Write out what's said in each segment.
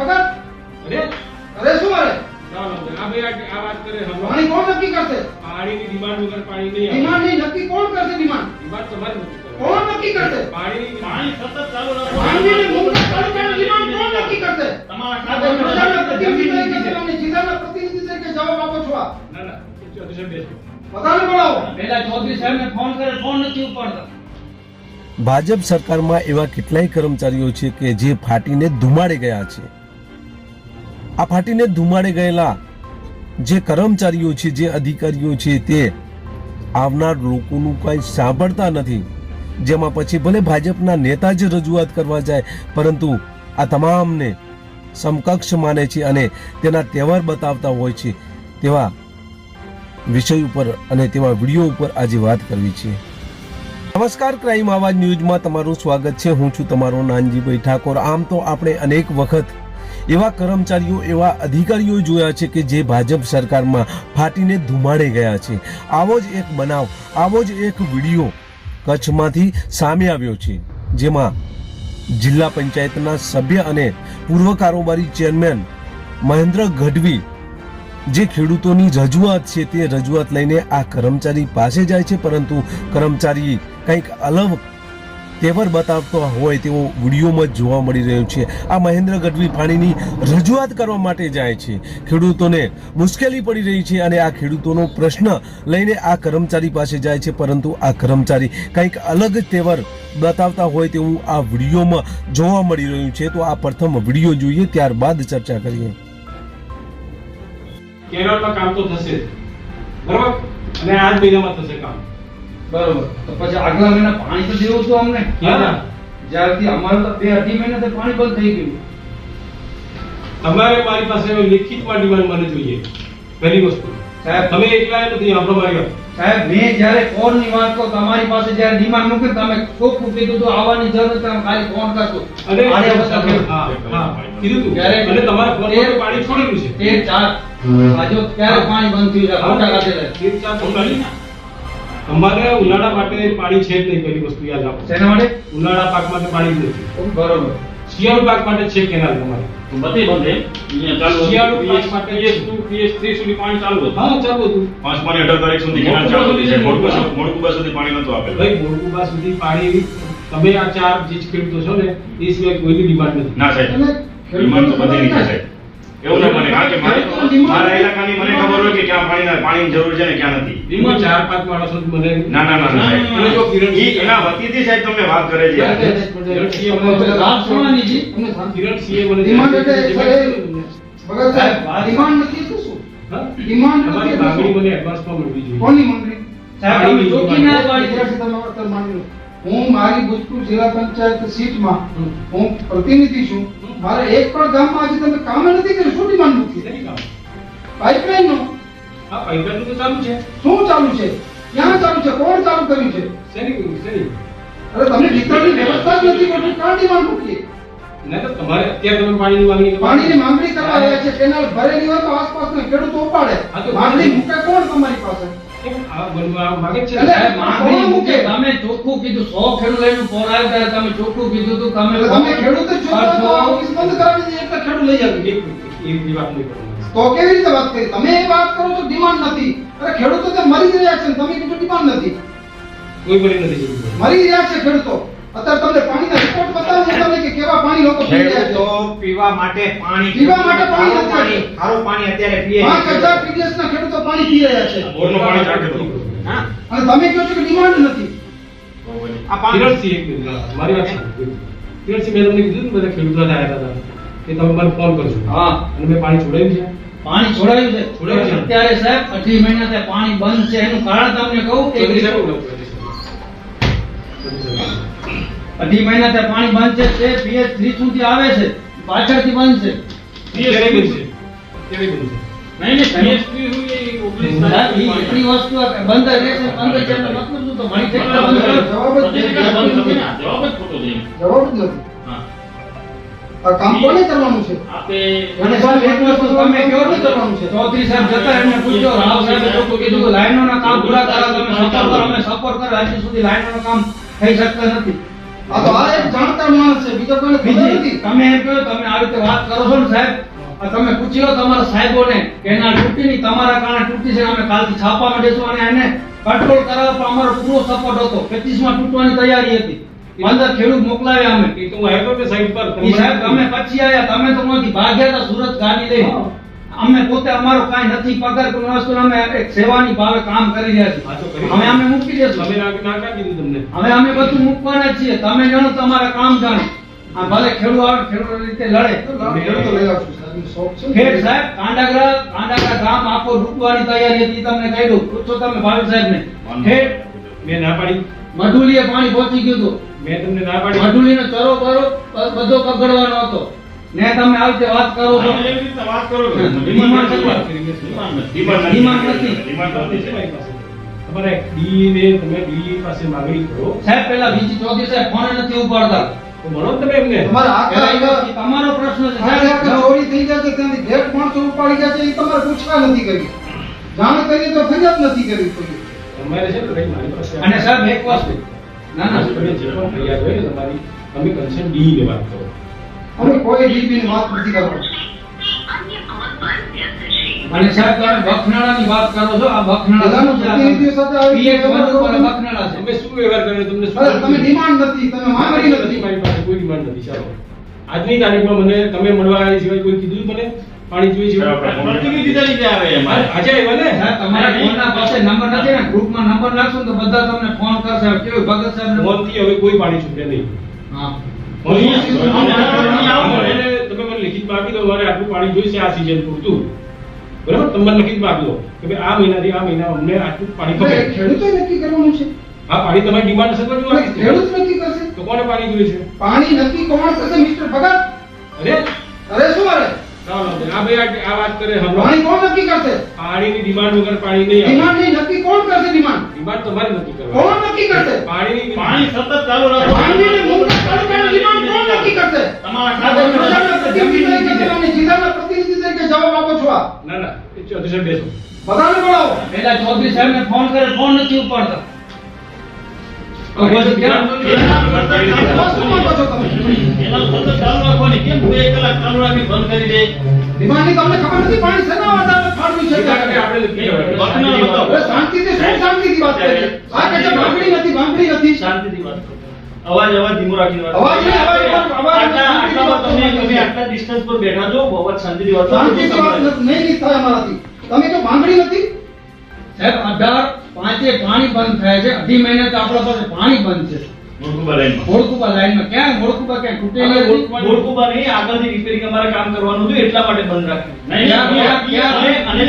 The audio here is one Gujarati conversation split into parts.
ભગત અરે શું અરે આ વાત કરે પાણી કોણ નક્કી કરશે? પાણીની ડિમાન્ડ વગર પાણી નહીં આવે. ડિમાન્ડ નહીં નક્કી કોણ કરશે? ડિમાન્ડ તમારે નક્કી કરશે. કોણ નક્કી કરશે? પાણી સતત ચાલુ રાખો. પાણીની મુંગત ચાલુ કરવાની ડિમાન્ડ કોણ નક્કી કરશે? તમારા પ્રજાના પ્રતિનિધિ તરીકે તમે જિલ્લાના પ્રતિનિધિ તરીકે જવાબ આપો છો. ના ચૌધરી સાહેબ બધાને બોલાવો. પહેલા ચૌધરી સાહેબને ફોન કરે, ફોન નથી ઉપાડતા. ભાજપ સરકારમાં એવા કેટલાય કર્મચારીઓ છે કે જે ફાટીને ધુમાડે ગયા છે. આ ફાટીને ધુમાડે ગયેલા જે કર્મચારીઓ છે, જે અધિકારીઓ છે, તે આવનાર લોકોનું કંઈ સાંભળતા નથી. જેમાં પછી ભલે ભાજપના નેતા જ રજૂઆત કરવા જાય, પરંતુ આ તમામને સમકક્ષ માને છે અને તેના તહેવાર બતાવતા હોય છે. તેવા વિષય ઉપર અને તેવા વિડીયો ઉપર આજે વાત કરવી છે. નમસ્કાર, ક્રાઇમ આવાજ ન્યૂઝમાં તમારું સ્વાગત છે. હું છું તમારો નાનજીભાઈ ઠાકોર. આમ તો આપણે અનેક વખત એવા કર્મચારીઓ, એવા અધિકારીઓ જોયા છે કે જે ભાજપ સરકારમાં ફાટીને ધુમાડે ગયા છે. આવો જ એક બનાવ, આવો જ એક વિડીયો કચ્છમાંથી સામે આવ્યો છે, જેમાં જિલ્લા પંચાયતના સભ્ય અને પૂર્વ કારોબારી ચેરમેન મહેન્દ્ર ગઢવી જે ખેડૂતોની રજૂઆત છે તે રજૂઆત લઈને આ કર્મચારી પાસે જાય છે, પરંતુ કર્મચારી કંઈક અલગ તેવર બતાવતો હોય તેવો વિડીયોમાં જોવા મળી રહ્યો છે. આ મહેન્દ્ર ગઢવી પાણીની રજૂઆત કરવા માટે જાય છે. ખેડૂતોને મુશ્કેલી પડી રહી છે અને આ ખેડૂતોનો પ્રશ્ન લઈને આ કર્મચારી પાસે જાય છે, પરંતુ આ કર્મચારી કંઈક અલગ તેવર બતાવતા હોય તેવું આ વિડીયોમાં જોવા મળી રહ્યું છે. તો આ પ્રથમ વિડીયો જોઈએ, ત્યારબાદ ચર્ચા કરીએ. કેરળમાં કામ તો થશે બરાબર, અને આ જ મહિનામાં થશે કામ બરોબર. તો પછી આગલા મહિના પાણી તો દેવું તો અમને જ્યારથી અમારે તો 2-2.5 મહિનાથી પાણી બંધ થઈ ગયું. તમારે મારી પાસે લિખિતમાં ડિમાન્ડ મને જોઈએ. પહેલી વસ્તુ સાહેબ, તમે એકલા નથી આપણો મારી વાત. સાહેબ, મેં જ્યારે ફોનની વાત કહું, તમારી પાસે જ્યારે ડિમાન્ડ મૂકી તમે ચોખ્ખું કીધું તો આવવાની જરૂર તમે ખાલી ફોન કરશો. અને આને વખત હા કીધું તું અને તમારા ફોનમાં પાણી છોડેલું છે. 13-4 આજો ક્યારે પાણી બંધ થયું છે? ફોટા કાઢેલા. અમારે ઉનાળા માટે પાણી છે જ નહીં. પહેલી વસ્તુ યાદ રાખો. શેના માટે? ઉનાળા પાક માટે પાણી જ નથી. બરોબર. શિયાળુ પાક માટે છે કેનાલ તમારે. બધી બંધ અહીંયા ચાલુ શિયાળુ પાક માટે PS3 સુધી પાણી ચાલુ હતું. હા ચાલુ હતું. 5-18 તારીખ સુધી કેનાલ ચાલુ હતી. મોડકુબા સુધી પાણી નહોતું આપેલું. ભાઈ મોડકુબા સુધી પાણી તમે આ ચાર જે ખેડૂતો છો ને એ સિવાય કોઈની ડિમાન્ડ નથી. ના સાહેબ, ડિમાન્ડ તો બધી રીતે સાહેબ. એવું ના મને કારણ કે મારા ઇલાકાની મને ખબર હોય કે ક્યાં પાણીની જરૂર છે ને ક્યાં નથી. ડિમાન્ડ 4-5 માણસો મને ના ના ના સાહેબ, અને જો કિરણ એના વતીથી સાહેબ તમને વાત કરે છે. વાત સુણવાની જી. કિરણ સીએ મને ડિમાન્ડ એટલે ભગત સાહેબ ડિમાન્ડ નથી તો શું? હા? ડિમાન્ડ તમારી નથી માંગણી મને એડવાન્સમાં મળવી જોઈએ. કોની મંગણી? સાહેબ, તમે ચોખ્ખી ના પાડી છે. તમે અત્યારે માની લો, હું મારી ભૂતપૂર્વ જિલ્લા પંચાયત સીટમાં હું પ્રતિનિધિ છું. મારે એક પણ ગામમાં આજે તમે કામ નથી કર્યું. શું ડિમાન્ડ મૂકી? શેની કામ? પાઇપલાઇન નું હા પાઇપલાઇન તો ચાલુ છે. શું ચાલુ છે? ક્યાં ચાલુ છે? કોણ ચાલુ કર્યું છે? શેની અરે તમને વિતરણની વ્યવસ્થા જ નથી કરતી, કાં ડિમાન્ડ મૂકીએ? ના તો તમારે અત્યારે તમે પાણીની માંગણી કરો. પાણીની માંગણી કરવા રહ્યા છે. કેનાલ ભરેલી હોય તો આસપાસના ખેડૂતો ઉપાડે. હા તો માંગણી મૂકે કોણ તમારી પાસે? આ બનવા માંગે છે. એટલે સાહેબ, માંગણી મૂકે. તમે ચોખ્ખું કીધું 100 ખેડૂત લઈને ફોન આવ્યો ત્યારે તમે ચોખ્ખું કીધું તું તમે ખેડૂત જ છો તો ઓફિસ બંધ કરાવી દીધી એટલે ખેડૂત લઈ આવી. એ વાત નહીં કરવાની. તો કેવી રીતે વાત કરી? તમે એ વાત કરો છો ડિમાન્ડ નથી. અરે ખેડૂતો તો મરી જ રહ્યા છે ને તમે કીધું ડિમાન્ડ નથી. કોઈ બની નથી જરૂર. મરી રહ્યા છે ખેડૂતો. અત્યારે તમને પાણીના રિપોર્ટ બતાવો તમને કે કેવા પાણી લોકો પી રહ્યા છે. ખેડૂતો પીવા માટે પાણી પીવા માટે પાણી નથી. ખારું પાણી અત્યારે પીએ 5000 પીડીએસ ના ખેડૂતો પાણી પી રહ્યા છે. બોરનું પાણી ચાખે તો. હા અને તમે કહો છો કે ડિમાન્ડ નથી. આ પાણી કિરણસિંહ એક મિનિટ મારી વાત સાંભળો. કિરણસિંહ મેં તમને કીધું ને બધા ખેડૂતો આવ્યા હતા કે તમે મને ફોન કરજો. હા, અને મેં પાણી છોડાવ્યું છે. પાણી છોડાયું છે. છોડાયું છે. અત્યારે સાહેબ 18 મહિનાથી પાણી બંધ છે. એનું કારણ તમને કહું કે ચૌધરી સાહેબ બોલો. 18 મહિનાથી પાણી બંધ છે. તે PS3 સુધી આવે છે, પાછળથી બંધ છે. કેવી બનશે? કેવી બનશે? નહીં નહીં PS3 સુધી 19 સાહેબ, ઈ તારીખ એટલી વસ્તુ બંધ રહેશે. બંધ છે એટલે મતલબ શું? તો મળી છે એટલે બંધ કરો. જવાબ જ નથી. જવાબ જ ખોટો છે. જવાબ જ નથી. હા, આ કામ કોને કરવાનું છે? આપે અને સાહેબ, એક વસ્તુ તમે કહો છો કરવાનું છે. ચૌધરી સાહેબ જતા એમને પૂછજો. રાવ સાહેબે ચોખ્ખું કીધું કે લાઈનોના કામ પૂરા કરો, તમે સપોર્ટ કરો. અમે સપોર્ટ કરો. હજી સુધી લાઈનોનું કામ થઈ શકતા નથી. આ તો આ એક જાણકાર માણસ છે, બીજો કોઈને ખબર બીજી નથી. તમે એમ કહો, તમે આવી રીતે વાત કરો છો ને સાહેબ, આ તમે પૂછી લો તમારા સાહેબોને કે એના તૂટી નહીં, તમારા કારણે તૂટી છે, અમે કાલથી છાપામાં દેશું અને એને કંટ્રોલ કરાવવા પણ અમારો પૂરો સપોર્ટ હતો. 25 માં તૂટવાની તૈયારી હતી. 15 ખેડૂત મોકલાવ્યા અમે. એ તો હું આવ્યો કે સાઈડ પર ઈ સાહેબ તમે પછી આયા, તમે તો ત્યાંથી ભાગ્યા હતા સુરત ગાડી લઈને. અમે પોતે અમારો કાંઈ નથી પગાર કોઈ વસ્તુ, અમે એક સેવાની ભાવે કામ કરી રહ્યા હા, તો છીએ. કરી. હવે અમે મૂકી દેશું. તમે ના કીધું તમને. હવે અમે બધું મૂકવાના જ છીએ. તમે જાણો તમારા કામ જાણો. આ ભલે ખેડૂત આવે, ખેડૂત રીતે લડે. ખેડૂતો લઈ આવશું સાહેબ, એનો શોખ છે ને. ખેડ સાહેબ કાંડાગરા ગામ આખો લૂંટવાની તૈયારી હતી, તમને કહી દઉં. પૂછો તમે ભાવિક સાહેબને. ખેડ મેં ના પાડી. મઢુલીએ પાણી પહોંચી ગયું હતું. મેં તમને ના પાડી. મઢુલીનો ચરો બરો બધો બગડવાનો હતો ને તમે આવી રીતે વાત કરો છો. એવી રીતે વાત કરો છો. ડિમાન્ડ નથી. ડિમાન્ડ નથી. ડિમાન્ડ નથી. તમારે ડી ને તમે ડી પાસે માંગણી કરો સાહેબ પેલા વીજી ચૌધરી સાહેબ ફોન નથી ઉપાડતા. તો મળો ને તમે એમને. તમારા આખા પેલા તમારો પ્રશ્ન છે આખા સાહેબ. ચોરી થઈ જાય છે, ત્યાંથી ગેટ માણસો ઉપાડી જાય છે, એ તમારે પૂછવા નથી કરી. જાણ કરીએ તો ફરિયાદ નથી કરી કોઈ. અમારે છે ને ભાઈ મારી પાસે અને સાહેબ એક વસ્તુ ના તમે જે પણ ફરિયાદ હોય ને તમારી, તમે કન્સર્ન ડી ને વાત કરો. અમે કોઈ ડીપી ની વાત નથી કરતા. અને સાહેબ તમે બખનાળાની વાત કરો છો. આ બધાનું પ્રતિનિધિઓ સાથે આવી PH બખનાળા છે. તમે શું વ્યવહાર કર્યો તમને શું અરે તમે ડિમાન્ડ નથી, તમે માંગણી નથી. મારી પાસે કોઈ ડિમાન્ડ નથી. ચાલો આજની તારીખમાં મને તમે મળવા આવ્યા સિવાય કોઈ કીધું મને પાણી જોઈએ છે પ્રતિનિધિ તરીકે આવે અમારે. આજે આવ્યા ને સાહેબ તમારા ફોનના પાસે નંબર નથી ને, ગ્રુપમાં નંબર નાખશો ને તો બધા તમને ફોન કરશે. કેવું ભગત સાહેબ ને મોનથી હવે કોઈ પાણી છૂટે નહીં. હા તમે મને લિખિતમાં આપી દો મારે આટલું પાણી જોઈશે આ સીઝન પૂરતું. બરાબર, તમે મને લિખિતમાં આપી દો કે ભાઈ આ મહિનાથી આ મહિના અમને આટલું પાણી એટલે ખપે. ખેડૂતોએ નક્કી કરવાનું છે. આ પાણી તમારી ડિમાન્ડ હશે તો જ આપીશ. ખેડૂત નક્કી કરશે. તો કોને પાણી જોઈએ છે? પાણી નક્કી કોણ કરશે? મિસ્ટર ભગત. અરે અરે શું અરે? ચાલો આ ભાઈ આ વાત કરે હમણાં. પાણી કોણ નક્કી કરશે? પાણીની ડિમાન્ડ વગર પાણી નહીં આવે. ડિમાન્ડ નહીં, નક્કી કોણ કરશે ડિમાન્ડ? ડિમાન્ડ તમારે નક્કી કરવાની. કોણ નક્કી કરશે? પાણીની પાણી સતત ચાલુ રાખો. પાણીને મુંગા તાલુકાની ડિમાન્ડ કોણ નક્કી કરશે? તમારા આ પ્રજાના પ્રતિનિધિ તરીકે તમે અને જિલ્લાના પ્રતિનિધિ તરીકે જવાબ આપો છો આ. ના ના એ ચૌધરી સાહેબ બેસો. બધાને બોલાવો. પેલા ચૌધરી સાહેબ ને ફોન કરે, ફોન નથી ઉપાડતા. તો પછી ક્યાં? શું માંગો છો તમે? એના સતત ચાલુ રાખવાની. કેમ 2 કલાક ચાલુ રાખી બંધ કરી દે? ડિમાન્ડની તમને ખબર નથી પાણી શેના આધારે ફાળવ્યું છે? આપણે લખી લેવાનું. બખનાળા બતાવો. અરે શાંતિથી શું શાંતિથી વાત કરે છે? આ કે છે માંગણી નથી. શાંતિથી વાત કરો. અવાજ ધીમો રાખીને વાત કરો. અવાજ નહીં, અવાજ આટલામાં તમે આટલા ડિસ્ટન્સ પર બેઠા છો, અવાજ શાંતિથી વાત કરો. શાંતિથી વાત નહીં થાય અમારાથી. તમે તો માંગણી નથી. સાહેબ 18/5 પાણી બંધ થાય છે. અઢી મહિને તો આપણા પાસે પાણી બંધ છે. મોડકુબા લાઈનમાં. મોડકુબા લાઈનમાં ક્યાં મોડકુબા ક્યાં તૂટે મોડકુબા નહીં, આગળથી રિપેરિંગ અમારે કામ કરવાનું હતું એટલા માટે બંધ રાખ્યું. અને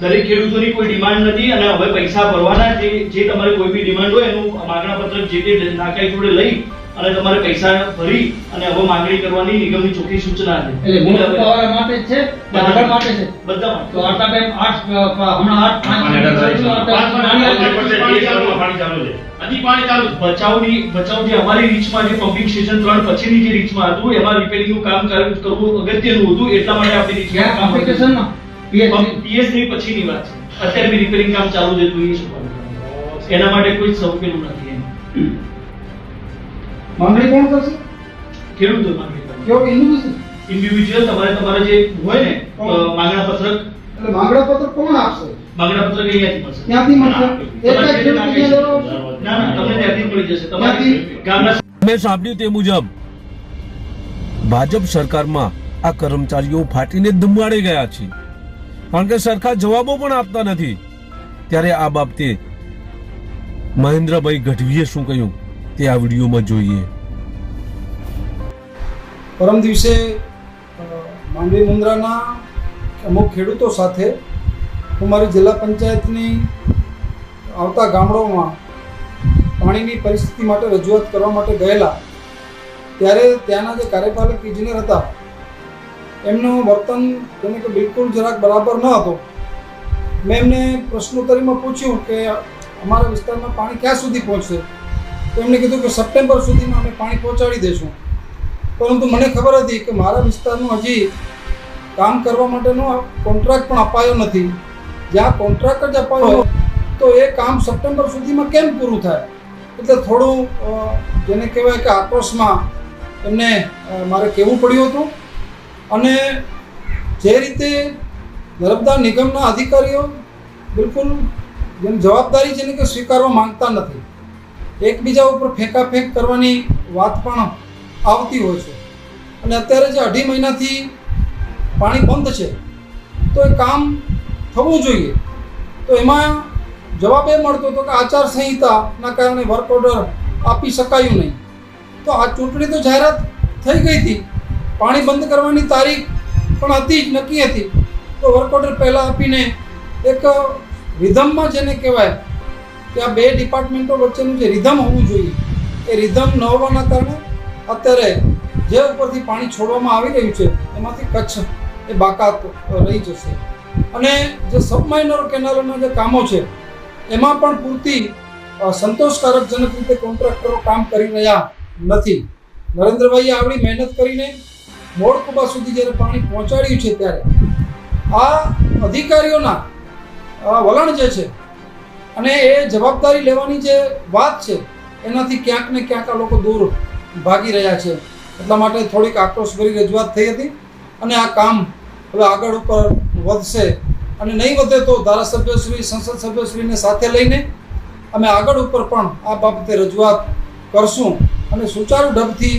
દરેક ખેડૂતોની કોઈ ડિમાન્ડ નથી અને હવે પૈસા ભરવાના. જે તમારે કોઈ બી ડિમાન્ડ હોય એનું માગણા પત્રક જે તે નાકાઈ જોડે લઈ અને તમારે પૈસા ભરી અને હવે માંગણી કરવાની નિગમની ચોખ્ખી સૂચના છે. એટલે મોડકુબાવાળા માટે જ છે, બધા માટે છે. બધા માટે. તો આટલા ટાઈમ 8 બચાવ જે અમારી રીચમાં જે પમ્પિંગ સ્ટેશન 3 પછીની જે રીચમાં હતું એમાં રિપેરિંગનું કામ કરવું અગત્યનું હતું એટલા માટે આપણી રીચમાં ક્યાં કોમ્પ્લિકેશનમાં પીએસ ની પછીની વાત છે. અત્યારે બી રિપેરિંગ કામ ચાલુ છે તો એ શું એના માટે કોઈ સૌકેલું નથી એમ. માંગણી કોણ કરશે? ખેડૂતો માંગણી કરે. કેવો ઇન્ડિવિજ્યુઅલ? ઇન્ડિવિજ્યુઅલ તમારે જે હોય ને માંગણા પત્રક એટલે માંગણા પત્ર કોણ આપશે? માંગણા પત્રક અહીંયાથી મળશે. ક્યાંથી મળશે? તમારે એક જે ખેડૂત નાખે છે. બીજા ના ના તમને ત્યાંથી મળી જશે. તમારે ક્યાંથી? ગામના મેં સાંભળ્યું તે મુજબ ભાજપ સરકારમાં આ કર્મચારીઓ ફાટીને ધુમાડી ગયા છે, કારણ કે સરખા જવાબો પણ આપતા નથી. ત્યારે આ બાબતે મહેન્દ્રભાઈ ગઢવીએ શું કહ્યું તે આ વિડીયોમાં જોઈએ. પરમ દિવસે માંડવી મુન્દ્રાના અમુક ખેડૂતો સાથે હું મારી જિલ્લા પંચાયતની આવતા ગામડાઓમાં પાણીની પરિસ્થિતિ માટે રજૂઆત કરવા માટે ગયેલા, ત્યારે ત્યાંના જે કાર્યપાલક ઇજનેર હતા એમનું વર્તન જેને કે બિલકુલ જરાક બરાબર ન હતો. મેં એમને પ્રશ્નોત્તરીમાં પૂછ્યું કે અમારા વિસ્તારમાં પાણી ક્યાં સુધી પહોંચશે, તો એમણે કીધું કે સપ્ટેમ્બર સુધીમાં અમે પાણી પહોંચાડી દઈશું. પરંતુ મને ખબર હતી કે મારા વિસ્તારનું હજી કામ કરવા માટેનો કોન્ટ્રાક્ટ પણ અપાયો નથી. જ્યાં કોન્ટ્રાક્ટ જ અપાયો તો એ કામ સપ્ટેમ્બર સુધીમાં કેમ પૂરું થાય? એટલે થોડું જેને કહેવાય કે આક્રોશમાં એમને મારે કહેવું પડ્યું હતું. અને જે રીતે નર્મદા નિગમના અધિકારીઓ બિલકુલ જેમ જવાબદારી છે ને કે સ્વીકારવા માંગતા નથી, એકબીજા ઉપર ફેંકાફેંક કરવાની વાત પણ આવતી હોય છે. અને અત્યારે જે 2.5 મહિનાથી પાણી બંધ છે તો એ કામ થવું જોઈએ. તો એમાં જવાબ એ મળતો હતો કે આચારસંહિતાના કારણે વર્ક ઓર્ડર આપી શકાયું નહીં. તો આ ચૂંટણી તો જાહેરાત થઈ ગઈ હતી, પાણી બંધ કરવાની તારીખ પણ હતી જ, નક્કી હતી. તો વર્ક ઓર્ડર પહેલાં આપીને એક રિધમમાં જેને કહેવાય કે આ બે ડિપાર્ટમેન્ટો વચ્ચેનું જે રિધમ હોવું જોઈએ એ રિધમ ન હોવાના કારણે અત્યારે જે ઉપરથી પાણી છોડવામાં આવી રહ્યું છે એમાંથી કચ્છ એ બાકાત રહી જશે. અને જે સબમાઇનર કેનાલોના જે કામો છે એમાં પણ પૂરતી સંતોષકારકજનક રીતે કોન્ટ્રાક્ટરો કામ કરી રહ્યા નથી. નરેન્દ્રભાઈએ આવડી મહેનત કરીને મોડકુબા સુધી જ્યારે પાણી પહોંચાડ્યું છે ત્યારે આ અધિકારીઓના વલણ જે છે અને એ જવાબદારી લેવાની જે વાત છે એનાથી ક્યાંક ને ક્યાંક આ લોકો દૂર ભાગી રહ્યા છે. એટલા માટે થોડીક આક્રોશભરી રજૂઆત થઈ હતી. અને આ કામ હવે આગળ ઉપર વધશે અને નહીં વધે તો ધારાસભ્યશ્રી, સંસદ સભ્યશ્રીને સાથે લઈને અમે આગળ ઉપર પણ આ બાબતે રજૂઆત કરશું અને સુચારુ ઢબથી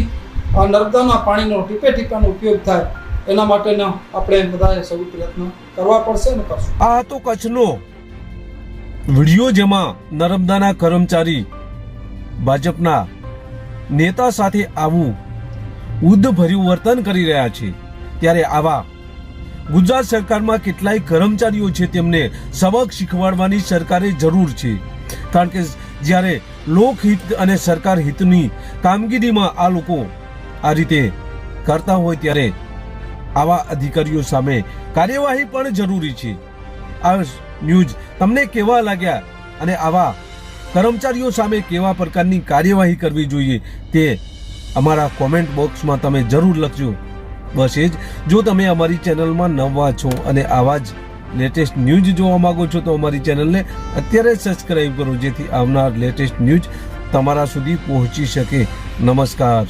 આ નર્મદાના પાણીનો ટીપે ટીપાનો ઉપયોગ થાય એના માટેના આપણે બધાએ સૌ પ્રયત્ન કરવા પડશે અને કરશું. આ તો કચ્છનો વિડીયો જેમાં નર્મદાના કર્મચારી ભાજપના નેતા સાથે આવું ઉદ્ધભર્યું વર્તન કરી રહ્યા છે, ત્યારે આવા ગુજરાત સરકારમાં કેટલાય કર્મચારીઓ છે તેમને સબક શીખવાડવાની સરકારે જરૂર છે. કારણ કે જ્યારે લોકહિત અને સરકાર હિતની કામગીરીમાં આ લોકો આ રીતે કરતા હોય ત્યારે આવા અધિકારીઓ સામે કાર્યવાહી પણ જરૂરી છે. આ ન્યૂઝ તમને કેવા લાગ્યા અને આવા કર્મચારીઓ સામે કેવા પ્રકારની કાર્યવાહી કરવી જોઈએ તે અમારા કોમેન્ટ બોક્સમાં તમે જરૂર લખજો. બસ એ જ. જો તમે અમારી ચેનલમાં નવા છો અને આવા જ લેટેસ્ટ ન્યૂઝ જોવા માંગો છો તો અમારી ચેનલને અત્યારે સબસ્ક્રાઈબ કરો, જેથી આવનાર લેટેસ્ટ ન્યૂઝ તમારા સુધી પહોંચી શકે. નમસ્કાર.